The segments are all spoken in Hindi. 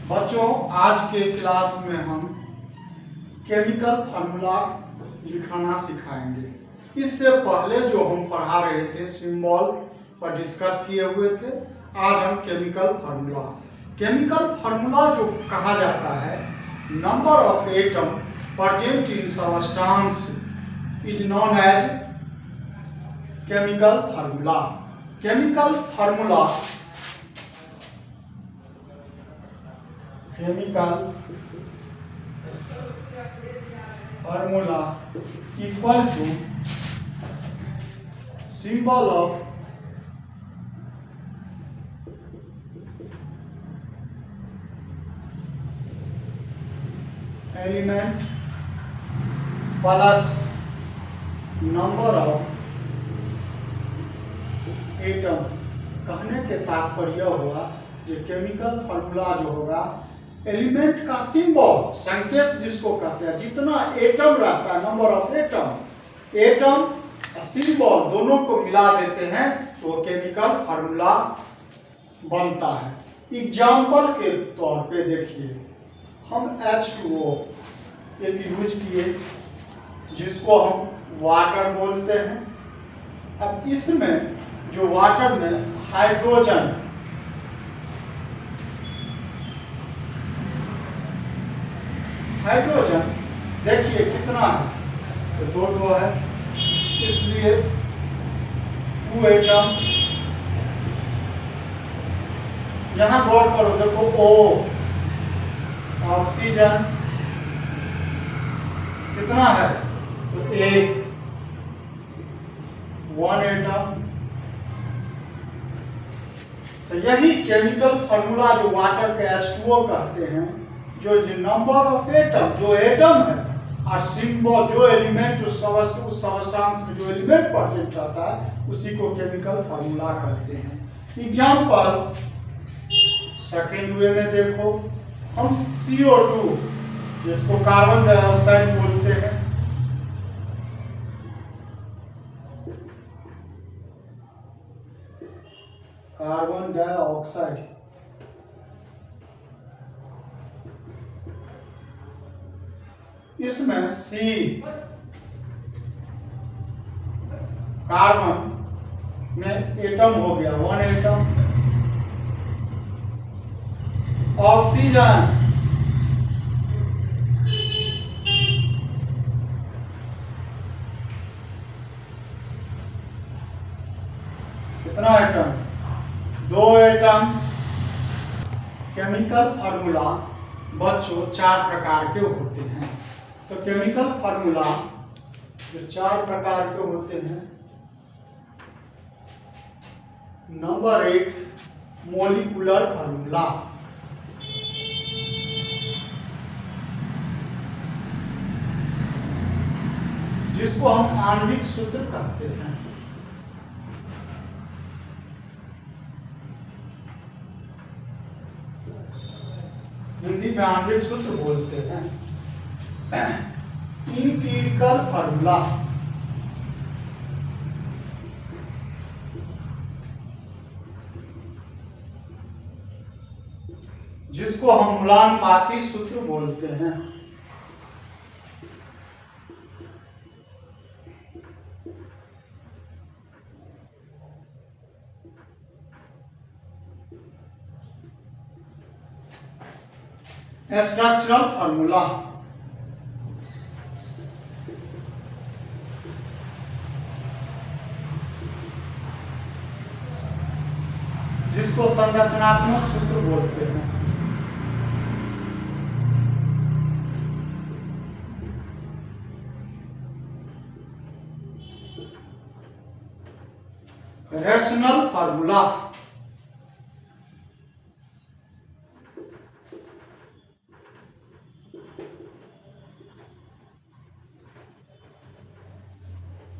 बच्चों, आज के क्लास में हम केमिकल फार्मूला लिखाना सिखाएंगे। इससे पहले जो हम पढ़ा रहे थे सिंबल पर डिस्कस किए हुए थे, आज हम केमिकल फार्मूला जो कहा जाता है, number of atom present in substance is known as chemical formula. Chemical formula equal to symbol of element plus number of atom. कहने के तात्पर्य हुआ कि केमिकल फार्मूला जो होगा, एलिमेंट का सिंबल, संकेत जिसको कहते हैं, जितना एटम रहता है, नंबर ऑफ एटम सिंबल दोनों को मिला देते हैं तो केमिकल फार्मूला बनता है। एग्जाम्पल के तौर पे देखिए, हम H2O एक यूज किए जिसको हम वाटर बोलते हैं। अब इसमें जो वाटर में हाइड्रोजन देखिए कितना है, तो दो है, इसलिए 2 एटम। यहां गौर करो, देखो O ऑक्सीजन कितना है, तो 1 एटम। तो यही केमिकल फार्मूला जो वाटर के H2O कहते हैं, जो नंबर ऑफ एटम, जो एटम है और सिंबल, जो एलिमेंट उस सबस्टेंस में जो एलिमेंट प्रेजेंट रहता है, उसी को केमिकल फार्मूला कहते हैं। एग्जांपल सेकेंड वे में देखो, हम CO2 जिसको कार्बन डाइऑक्साइड बोलते हैं, कार्बन डाइऑक्साइड, इसमें C कार्बन में एटम हो गया 1 एटम। ऑक्सीजन कितना एटम, 2 एटम। केमिकल फार्मूला बच्चों 4 प्रकार के होते हैं। तो केमिकल फार्मूला जो 4 प्रकार के होते हैं, नंबर 1 मॉलिक्यूलर फार्मूला, जिसको हम आणविक सूत्र कहते हैं। हिंदी में आणविक सूत्र बोलते हैं। एम्पिरिकल फार्मूला, जिसको हम मूलानुपाती सूत्र बोलते हैं। स्ट्रक्चरल फार्मूला, जिसको संरचनात्मक सूत्र बोलते हैं। रेशनल फार्मूला,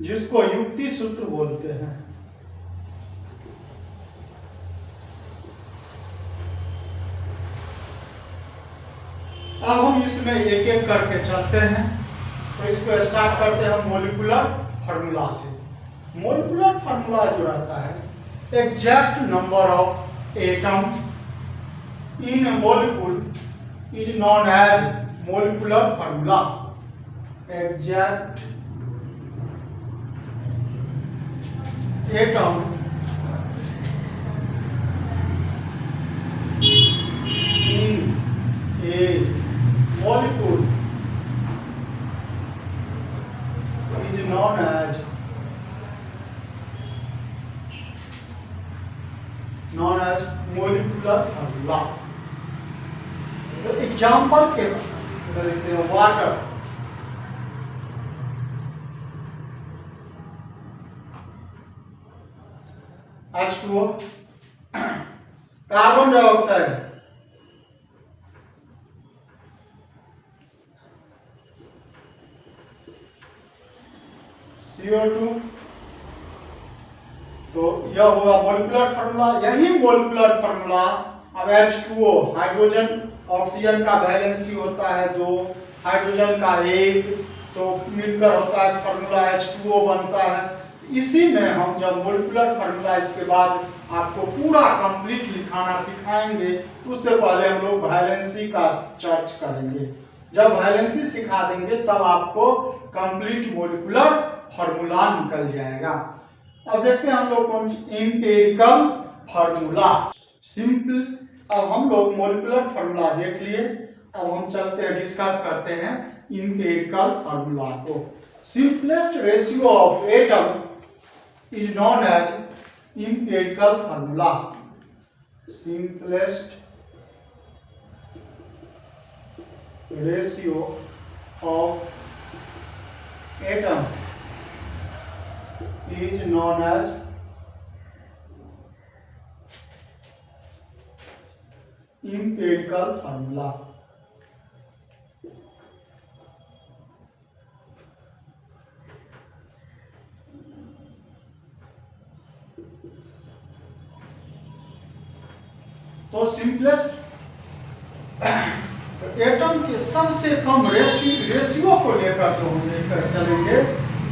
जिसको युक्ति सूत्र बोलते हैं। अब हम इसमें एक एक करके चलते हैं। तो इसको स्टार्ट करते हैं हम मॉलिक्यूलर फार्मूला से। मॉलिक्यूलर फार्मूला जो रहता है, exact number of atom in a molecule is known as molecular formula. Exact atom in a molecule is known as molecular formula. तो एग्जाम्पल के देखते हैं water, H2O, carbon dioxide, CO2। तो यह होगा मॉलिक्यूलर फार्मूला। यही मॉलिक्यूलर फार्मूला अब H2O, हाइड्रोजन ऑक्सीजन का वैलेंसी होता है 2, हाइड्रोजन का 1, तो मिलकर होता है फार्मूला H2O बनता है। इसी में हम जब मॉलिक्यूलर फार्मूला इसके बाद आपको पूरा कंप्लीट लिखाना सिखाएंगे, उससे पहले हम लोग वैलेंसी का चर्च करेंगे। जब वैलेंसी सिखा देंगे तब आपको कंप्लीट मॉलिक्यूलर फार्मूला निकल जाएगा। अब देखते हैं हम लोग एम्पिरिकल फार्मूला, सिंपल। अब हम लोग मॉलिक्यूलर फार्मूला देख लिए, अब हम चलते हैं डिस्कस करते हैं एम्पिरिकल फार्मूला को। Simplest ratio of atom is known as empirical formula. Simplest ratio of atom is known as empirical formula। तो सिंपलेस्ट एटम के सबसे कम रेशियो को लेकर जो हम लेकर चलेंगे,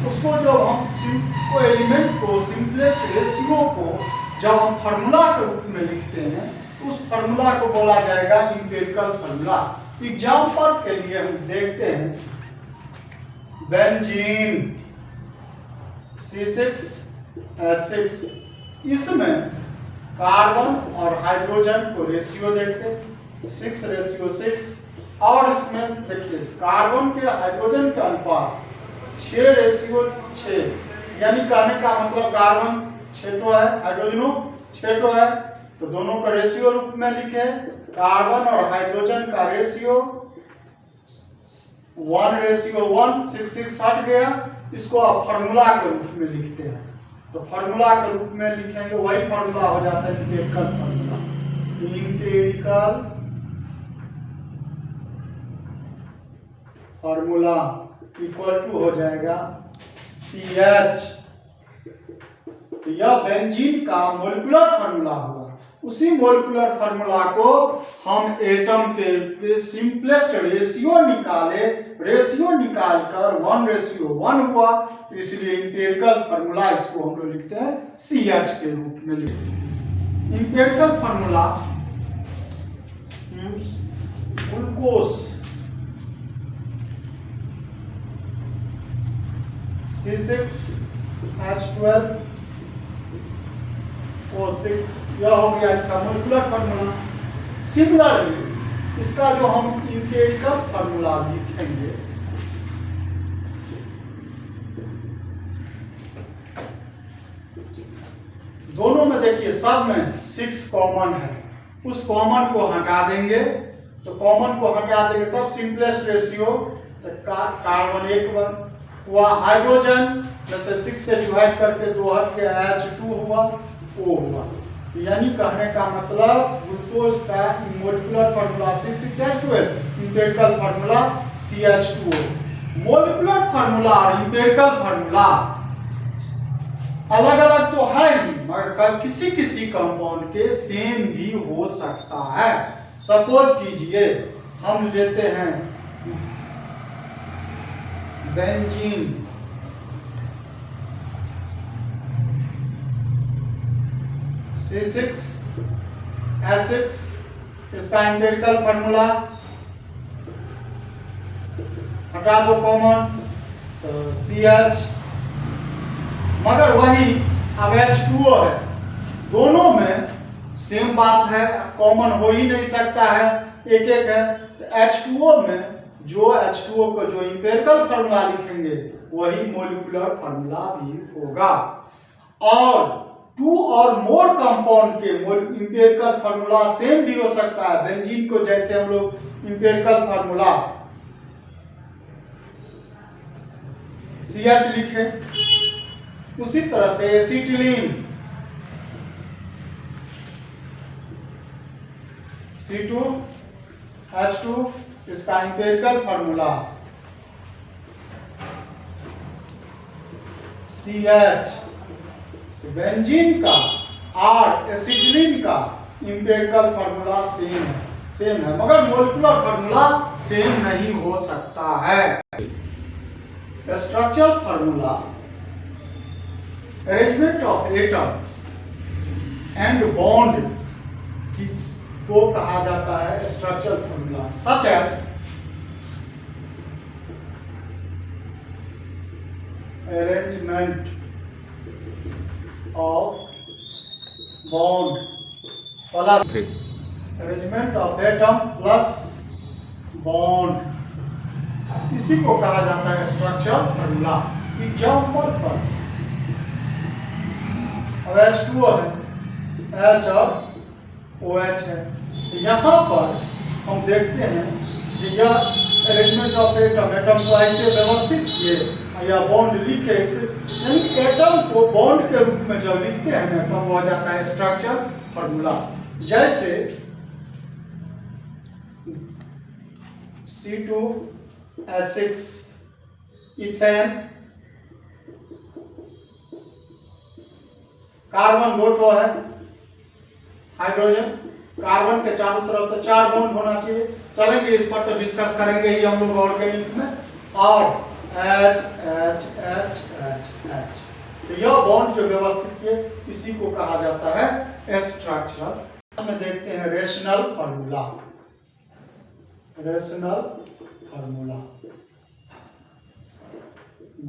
उसको जब हम को एलिमेंट को सिंपलेस्ट रेशियो को जब हम फार्मूला के रूप में लिखते हैं, उस फार्मूला को बोला जाएगा एम्पिरिकल फार्मूला। एग्जांपल के लिए हम देखते हैं बेंजीन C6H6, इसमें कार्बन और हाइड्रोजन को रेशियो देखें 6:6, और इसमें देखिए कार्बन के हाइड्रोजन के अनुपात 6:6, यानी कहने का मतलब कार्बन 6 है, हाइड्रोजनो 6 है, तो दोनों का रेशियो रूप में लिखे। कार्बन और हाइड्रोजन का रेशियो 1:1, 6 हट गया, इसको आप फार्मूला के रूप में लिखते हैं। तो फार्मूला के रूप में लिखेंगे, वही फार्मूला हो जाता है empirical formula. Empirical formula equal to हो जाएगा CH। तो यह बेंजीन का मॉलिक्यूलर फार्मूला हुआ। उसी मॉलिक्यूलर फार्मूला को हम एटम के सिंपलेस्ट रेशियो निकाले, रेशियो निकालकर 1:1 हुआ, तो इसलिए एम्पिरिकल फार्मूला इसको हम लोग लिखते हैं CH के रूप में लिखते हैं। एम्पिरिकल फार्मूला ग्लूकोज C6H12O6, यह हो गया इसका मॉलिक्यूलर फार्मूला। सिमिलरली इसका जो हम एम्पिरिकल फार्मूला लिखेंगे, दोनों में देखिए सब में 6 कॉमन है, उस कॉमन को हटा देंगे, तो कॉमन को हटा देंगे तब सिंपलेस्ट रेशियो कार्बन 1 हुआ, हाइड्रोजन में से 6 से डिवाइड करके 2 हट के H2 हुआ, O हुआ। तो यानी कहने का मतलब ग्लूकोज का molecular formula C6H12, empirical formula CH2O। Molecular formula और एम्पिरिकल फार्मूला अलग अलग तो है ही, मगर किसी किसी कंपाउंड के सेम भी हो सकता है। सपोज कीजिए हम लेते हैं बेंजीन C6H6 इसका एम्पिरिकल फार्मूला हटा दो कॉमन, तो CH, मगर वही अब H2O है, दोनों में सेम बात है, कॉमन हो ही नहीं सकता है, एक एक है। तो H2O में जो H2O को जो एम्पिरिकल फार्मूला लिखेंगे वही मॉलिक्यूलर फार्मूला भी होगा। और टू और मोर कंपाउंड के एम्पिरिकल फार्मूला सेम भी हो सकता है। बेंजीन को जैसे हम लोग एम्पिरिकल फार्मूला CH लिखे, उसी तरह से एसिटिलीन C2H2, इसका एम्पिरिकल फार्मूला CH। बेंजीन का और एसिटिलीन का एम्पिरिकल फार्मूला सेम है, मगर मोलिकुलर फार्मूला सेम नहीं हो सकता है। Structural formula, arrangement of atom and bond को कहा जाता है structural formula. Such as arrangement of bond plus arrangement of atom plus bond, इसी को कहा जाता है स्ट्रक्चरल फार्मूला। एग्जाम्पल पर अब H2O है, H और OH है, यहाँ पर हम देखते हैं कि यह अरेंजमेंट ऑफ एटम, एटम को ऐसे व्यवस्थित किए या बॉन्ड लिखे, यानी एटम को बॉन्ड के रूप में जब लिखते हैं ना तब हो जाता है स्ट्रक्चर फार्मूला। जैसे C2H6 इथेन, कार्बन दो ठो है, हाइड्रोजन, कार्बन के चारों तरफ तो 4 बॉन्ड होना चाहिए। चलेंगे इस पर तो डिस्कस करेंगे ही हम लोग ऑर्गेनिक में। और H H H H H, तो यह बॉन्ड जो व्यवस्थित किए इसी को कहा जाता है स्ट्रक्चरल। में देखते हैं rational formula. Rational formula,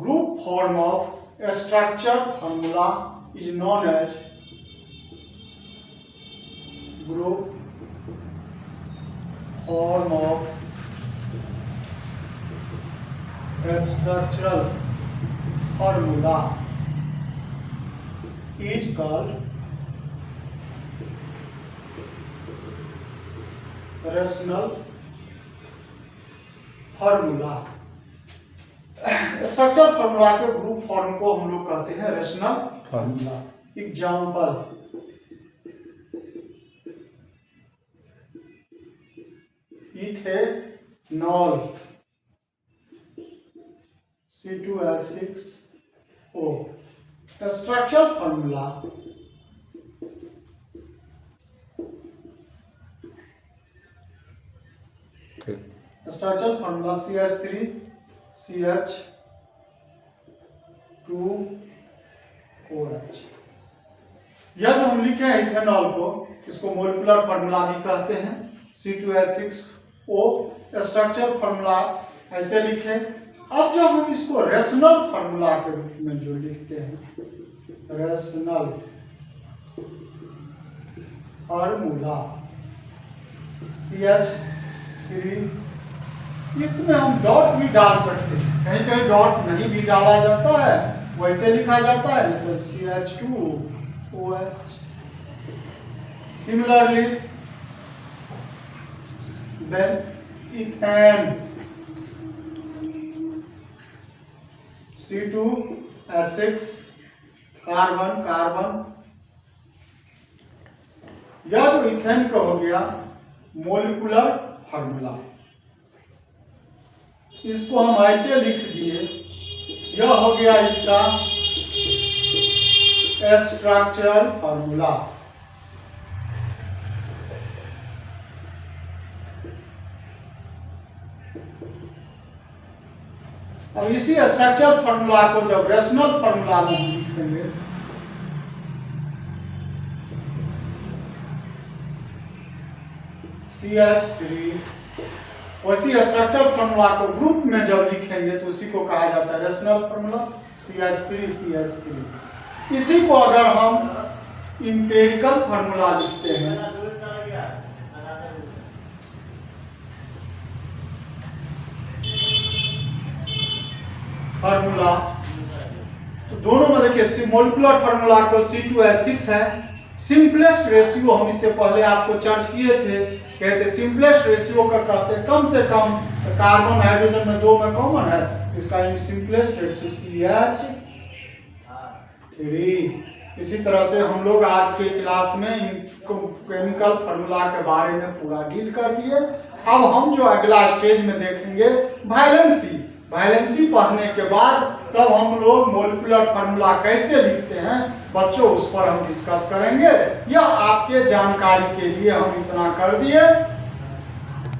group form of structure formula is known age group form of structural formula is called rational formula. Structure formula के ग्रुप फॉर्म को हम लोग कहते हैं rational formula. Example ethanol C2H6O। Structure formula structure formula CH3CH2OH। यह जो हम लिखे हैं इथेनॉल को, इसको मोलिकुलर फार्मूला भी कहते हैं C2H6O। स्ट्रक्चर फार्मूला ऐसे लिखे। अब जब हम इसको रेशनल फार्मूला के रूप में जो लिखते हैं, रेशनल फार्मूला CH3, इसमें हम डॉट भी डाल सकते हैं, कहीं कहीं डॉट नहीं भी डाला जाता है, वैसे लिखा जाता है, तो CH2OH। Similarly then ethane C2H6 carbon carbon. यह जो इथेन का हो गया मोलिकुलर फार्मूला, इसको हम ऐसे लिख दिए, यह हो गया इसका स्ट्रक्चरल फार्मूला। अब इसी स्ट्रक्चर फार्मूला को जब रेशनल फार्मूला में हम लिखेंगे, CH3। उसी स्ट्रक्चर फार्मूला को ग्रुप में जब लिखेंगे तो उसी को कहा जाता है रेशनल फार्मूला CH3। इसी को अगर हम इंपेरिकल फार्मूला लिखते हैं, फार्मूला, तो दोनों में देखिए मोलिकुलर फार्मूला को C2H6 है। सिंपलेस्ट रेशियो हम इससे पहले आपको चर्च किए थे, कहते सिंपलेस्ट रेशियो का कहते हैं कम से कम कार्बन हाइड्रोजन में 2 में कॉमन है, इसका सिंपलेस्ट रेशियो CH3। इसी तरह से हम लोग आज के क्लास में केमिकल फार्मूला के बारे में पूरा डील कर दिए। अब हम जो अगला स्टेज में देखेंगे वैलेंसी पढ़ने के बाद तब हम लोग मोलिकुलर फार्मूला कैसे लिखते हैं बच्चों, उस पर हम डिस्कस करेंगे। यह आपके जानकारी के लिए हम इतना कर दिए।